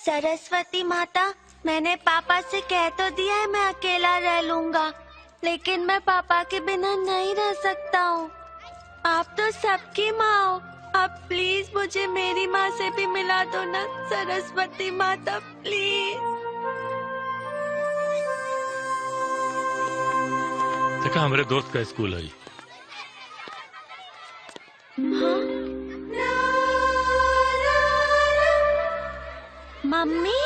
सरस्वती माता, मैंने पापा से कह तो दिया है मैं अकेला रह लूंगा, लेकिन मैं पापा के बिना नहीं रह सकता हूँ। आप तो सबकी माँ हो, आप प्लीज मुझे मेरी माँ से भी मिला दो ना सरस्वती माता, प्लीज। देखा हमारे दोस्त का स्कूल है। हाँ? मम्मी,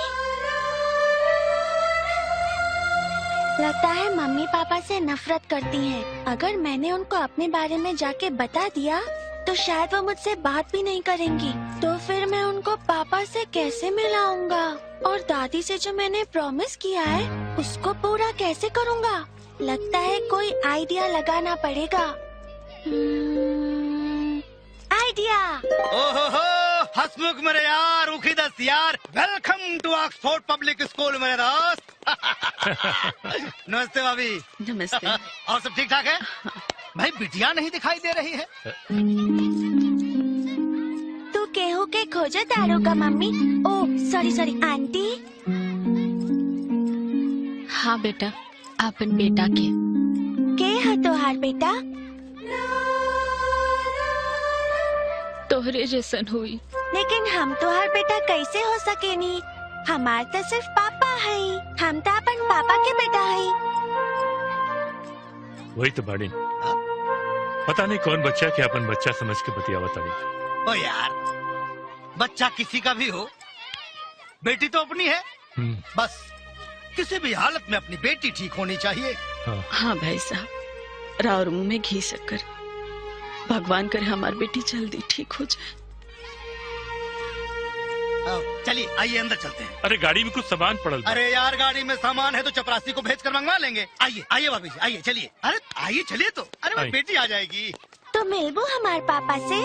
लगता है मम्मी पापा से नफरत करती हैं। अगर मैंने उनको अपने बारे में जाके बता दिया तो शायद वो मुझसे बात भी नहीं करेंगी। तो फिर मैं उनको पापा से कैसे मिलाऊंगा? और दादी से जो मैंने प्रॉमिस किया है उसको पूरा कैसे करूंगा? लगता है कोई आइडिया लगाना पड़ेगा। आइडिया। ओहो हसमुख मेरे यार, उखी दस्त यार, welcome to Oxford public school मेरे दोस्त। नमस्ते भाभी। नमस्ते। और सब ठीक ठाक है? भाई बिटिया नहीं दिखाई दे रही है। तू केहू के खोजे दारू का मम्मी। ओ सॉरी आंटी। हाँ बेटा, अपन बेटा के है तोहार बेटा? तोहरे जैसन हुई। लेकिन हम तोहार बेटा कैसे हो सकेनी? हमार तो सिर्फ पापा है, हम तो अपन पापा के बेटा है। वही तो बाड़ी, पता नहीं कौन बच्चा के अपन बच्चा समझ के बतियावत आई। ओ यार, बच्चा किसी का भी हो, बेटी तो अपनी है। बस किसी भी हालत में अपनी बेटी ठीक होनी चाहिए। हाँ भाई साहब, रावर मुंह में घी शक्कर। भगवान करे हमारी बेटी जल्दी ठीक हो जाए। चलिए आइए अंदर चलते हैं। अरे गाड़ी में कुछ सामान पड़ल। अरे यार गाड़ी में सामान है तो चपरासी को भेज कर मंगवा लेंगे। आइए आइए भाभी जी, आइए चलिए। अरे आइए चलिए तो। अरे मेरी बेटी आ जाएगी। तो मिलबू हमारे पापा से।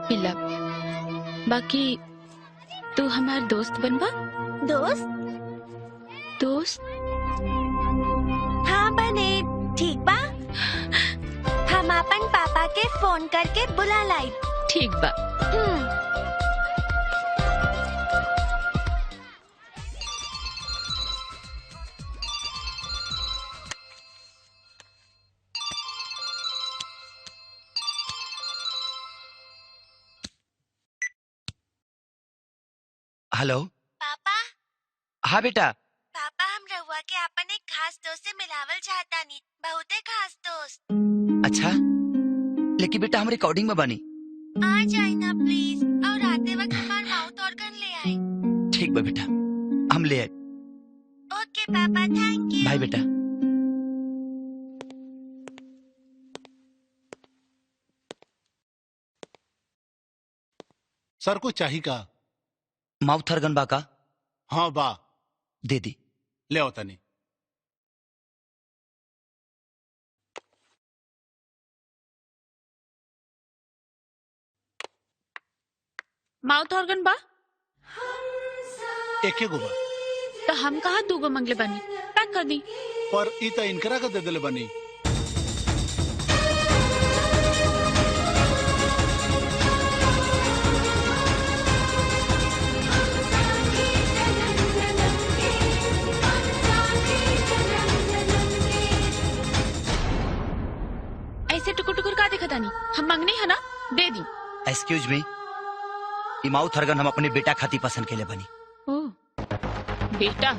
पिला, बाकी तू हमार दोस्त बनवा। दोस्त? दोस्त? हाँ बने, ठीक बा। हम अपन पापा के फोन करके बुला लाई। ठीक बा। हेलो पापा। हाँ बेटा। पापा, हम रहुआ के अपन एक खास दोस्त से मिलावल चाहता नी, बहुते खास दोस्त। अच्छा, लेकिन बेटा हम रिकॉर्डिंग में बनी। आ जाए ना प्लीज, और आते वक्त हमार माउथ ऑर्गन ले आए। ठीक बा बेटा, हम ले आए। ओके पापा, थैंक यू। बाय बेटा। सर को चाहिए का? माउथ ऑर्गन बा का? हाँ बा। दे दी। ले आओ तनी। माउथ ऑर्गन बा? एके गो बा। तो हम कहा दूगो मंगले बनी, पैक कर दी। पर ई त इनकरा का दे दिले बनी। ऐसे टुकुर टुकुर का देखा तानी? हम मंगने है ना, दे दी। एक्सक्यूज मी, ये माउथ ऑर्गन हम अपने बेटा खाती पसंद के लिए बनी। ओह, बेटा,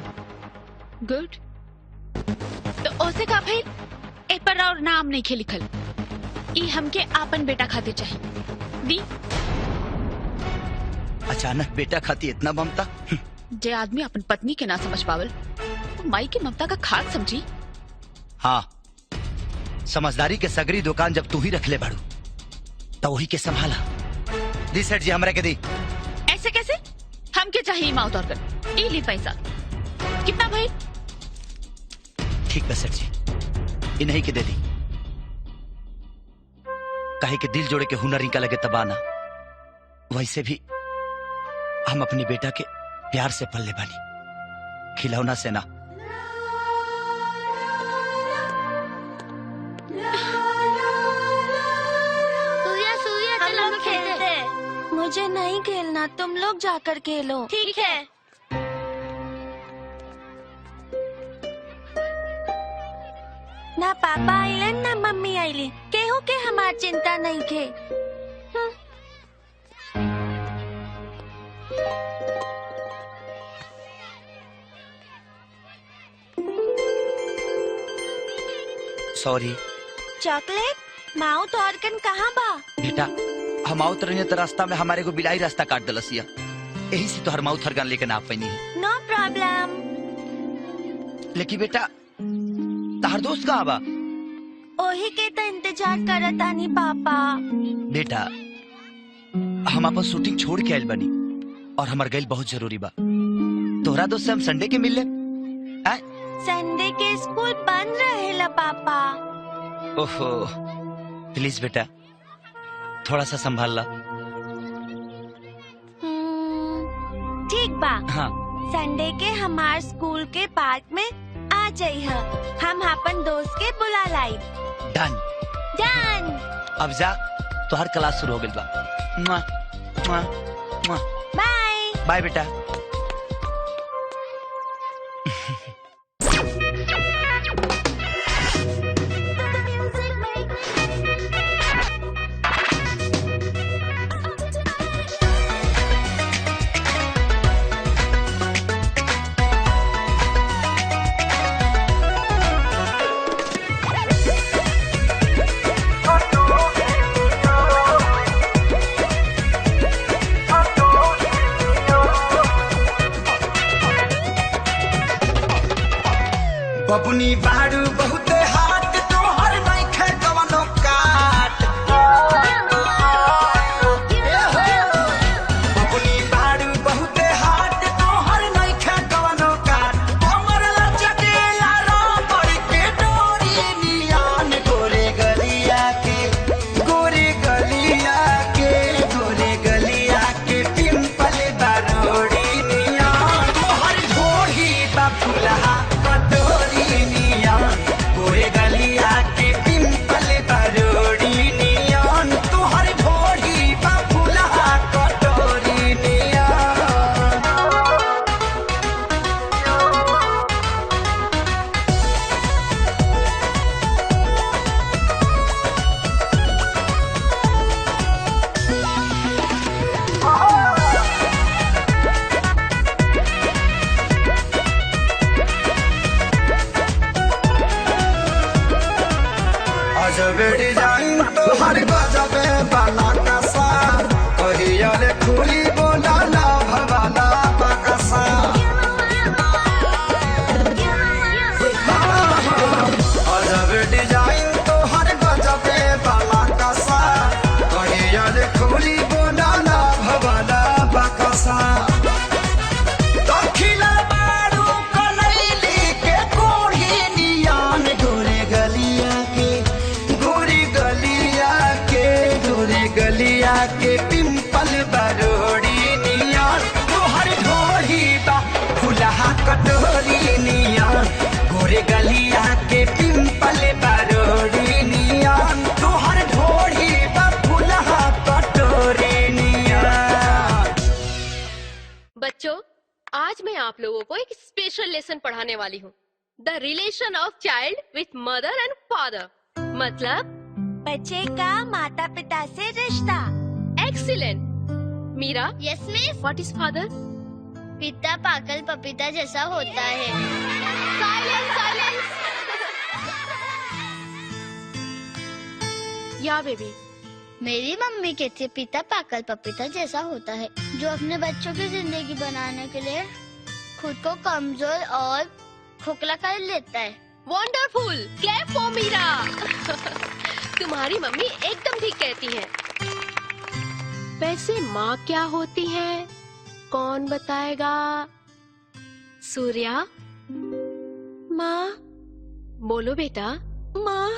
गुड। तो ओसे का भाई ए पर और नाम नहीं खे लिखल। ई हमके आपन बेटा खाते चाहिए। दी। अचानक बेटा खाती इतना ममता? जे आदमी अपन पत्नी के ना समझ पावल, तो माई की ममता का खाक समझी। हाँ, समझदारी के सगरी दुकान जब तू ही रख ले बाड़ू तो वही के संभाला। दी सेठ जी, हमरा के दी। ऐसे कैसे? हमके चाहिए माउथ ऑर्गन। ई ली पैसा। कितना भाई? ठीक है सेठ जी, ये नहीं के दे दी। काहे के दिल जोड़े के हुनर इनका लगे तबाना। वैसे भी हम अपनी बेटा के प्यार से पल्ले बानी, खिलौना से ना। मुझे नहीं खेलना, तुम लोग जाकर खेलो। ठीक है। ना पापा आइलन ना मम्मी आइली, केहू के हमार चिंता नहीं खे। सॉरी चॉकलेट माउथ ऑर्गन कहाँ बा? बेटा, हम आउत रही तो रास्ता में हमारे को बिलाई रास्ता काट दलसिया, यही से तो हर माउथ हरगान लेके ना पैनी है। नो प्रॉब्लम। लेकिन बेटा तार दोस्त कहाँ बा? ओही के तो इंतजार करत आनी पापा। बेटा हम अपन शूटिंग छोड़ के आयल बनी और हमार गैल बहुत जरूरी बा। तोहरा दोस्त से हम संडे के मिल ले। संडे के स्कूल बंद रहेला पापा। ओहो प्लीज बेटा थोड़ा सा संभाल ला। ठीक बा। हाँ संडे के हमार स्कूल के पार्क में आ जाइह, हम अपन दोस्त के बुला लाई। डन। डन। अब जा, तो हर क्लास शुरू हो गई बा। मुआ, मुआ, मुआ। बाय। बाय बेटा। बबुनी बाड़ू बहुते हाथ तोहर नइखे कवनो काट। बबुनी बाड़ू बहुते हाथ तोहर नइखे कवनो काट। हमर लचकेला रबड़ के डोरी नियान गोरे गलिया के, गोरे गलिया के, गोरे गलिया के पिंपल बारोड़ी नियान तोहर ढोही बा फुलहा गोरे गलिया के पिंपल बरोड़ी नियन तुहर ढोरी बा फुलहा कटोरी नियन। अजबे डिजाइन तोहर गजबे बाला कसा, कहिया रे खुली बोला ना भवाला बकसा। अजबे डिजाइन तोहर गजबे बाला कसा, कहिया रे खुली बोला ना भवाला बकसा। दखिला बारू कनैली के कोढ़ी नियान गोरे गलिया के, गोरे गलिया के, गोरे गलिया के पिंपल बरोड़ी नियान तोहर ढोरी बा फुलहा कटोरी नियान। गोरे गलिया के पिंपल बरोड़ी नियान तोहर ढोरी बा फुलहा कटोरी नियान। बच्चों आज मैं आप लोगों को एक स्पेशल लेसन पढ़ाने वाली हूँ। The relation of child with mother and father, मतलब बच्चे का माता पिता से रिश्ता। Excellent. Meera, yes miss. What is father? पिता पागल पपीता जैसा होता है। Silence, silence. या बेबी। मेरी मम्मी कहती है पिता पागल पपीता जैसा होता है, जो अपने बच्चों की जिंदगी बनाने के लिए खुद को कमजोर और खोखला कर लेता है। Wonderful, clap for Meera. तुम्हारी मम्मी एकदम ठीक कहती हैं। वैसे माँ क्या होती है, कौन बताएगा? सूर्या। माँ। बोलो बेटा। माँ।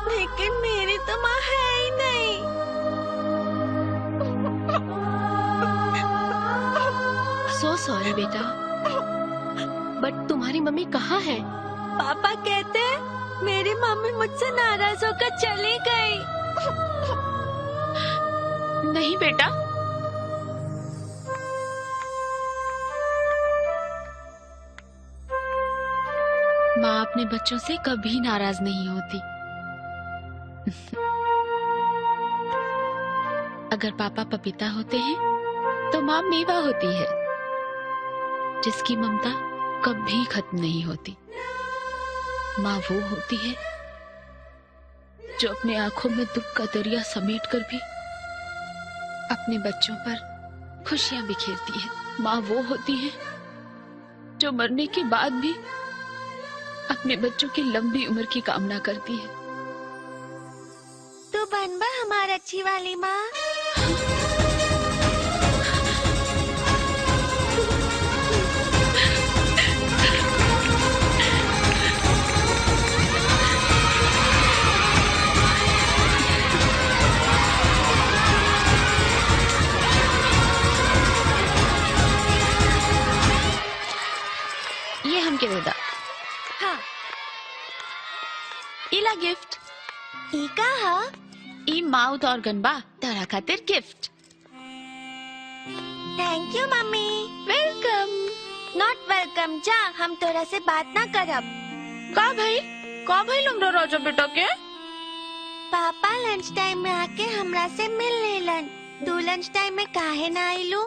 लेकिन मेरी तो माँ है ही नहीं। सो सॉरी बेटा, बट तुम्हारी मम्मी कहाँ है? पापा कहते हैं मेरी मम्मी मुझसे नाराज होकर चली गई। नहीं बेटा, माँ अपने बच्चों से कभी नाराज नहीं होती। अगर पापा पपीता होते हैं तो माँ मेवा होती है, जिसकी ममता कभी खत्म नहीं होती। माँ वो होती है जो अपने आंखों में दुख का दरिया समेट कर भी अपने बच्चों पर खुशियां बिखेरती है। माँ वो होती है जो मरने के बाद भी अपने बच्चों की लंबी उम्र की कामना करती है। तू बनबा हमारी अच्छी वाली माँ। ये हमके दे दा। हाँ, इला गिफ्ट। ई का हा? ई माउथ ऑर्गन बा, तारा खातिर gift. Thank you mummy. Welcome. Not welcome, जा हम तोरा से बात ना करब। का भाई लमरा राजा बेटा के? पापा लंच टाइम में आके हमरा से मिल लेलन। तू लंच टाइम में काहे ना आइलू?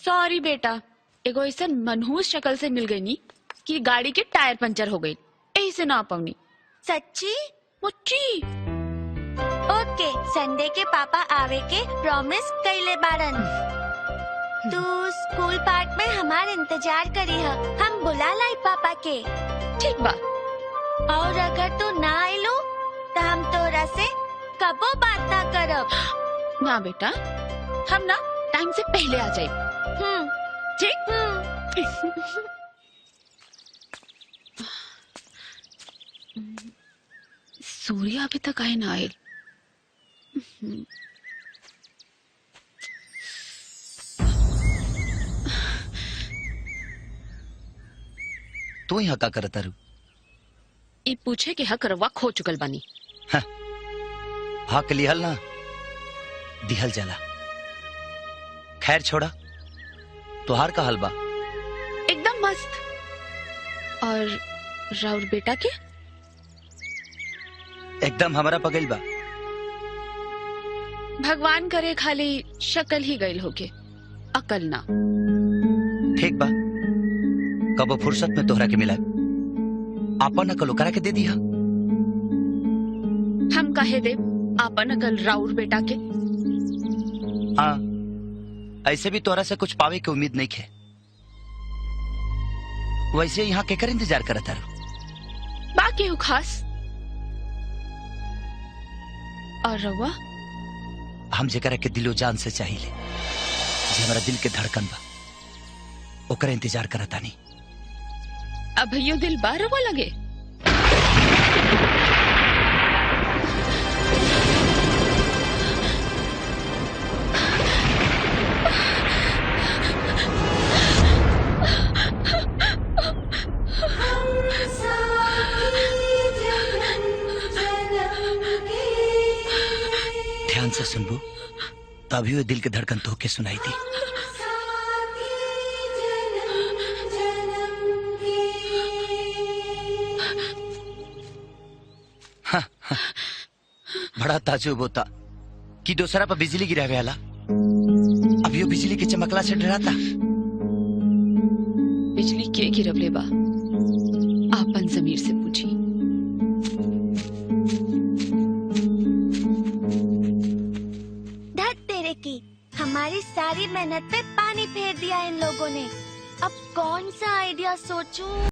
सॉरी बेटा, एगो ऐसा मनहूस शक्ल से मिल गई नी कि गाड़ी के टायर पंचर हो गई, यही से ना पाऊनी। सच्ची? मुच्ची। ओके, संडे के पापा आवे के प्रॉमिस कइले बारन। तू स्कूल पार्क में हमार इंतजार करी है, हम बुला लाई पापा के। ठीक बा। और अगर तू ना आइलू तो हम तोरा से कबो बात ना करब। ना बेटा, हम ना टाइम से पहले आ जाए। ठीक। सूर्य अभी तक आए ना आए। तू यहाँ का करता रू? ये पूछे कि हक रवा खो चुकल बानी। हक लिहल ना दिहल जला। खैर छोड़ा, तुहार का हलबा? एकदम मस्त। और राउर बेटा के? एकदम हमारा पगल बा। भगवान करे खाली शक्ल ही गईल होके, अकल ना। ठीक बा, कबो फुर्सत में तोहरा के मिला आपन अकल ओकरा के दे दिया। हम कहे दे आपन अकल राउर बेटा के। हाँ, ऐसे भी तोहरा से कुछ पावे की उम्मीद नहीं है। वैसे यहाँ केकर इंतजार करता रहो? बाकी हो खास। और रवा? हम जेकरा के दिलो जान से चाहिए, जे हमारा दिल के धड़कन बा, ओकरा इंतजार करता नहीं। अब यो दिल बार रवा लगे। ध्यान से सुनबो, तभी वो दिल के धड़कन तो के सुनाई दी। बड़ा ताजुब होता कि दूसरा पर बिजली गिरा गया। अब यो बिजली के चमकला से डराता। बिजली के गिरवले बा, आपन जमीर से पूछी। धत तेरे की, हमारी सारी मेहनत पे पानी फेर दिया इन लोगों ने। अब कौन सा आइडिया सोचूं?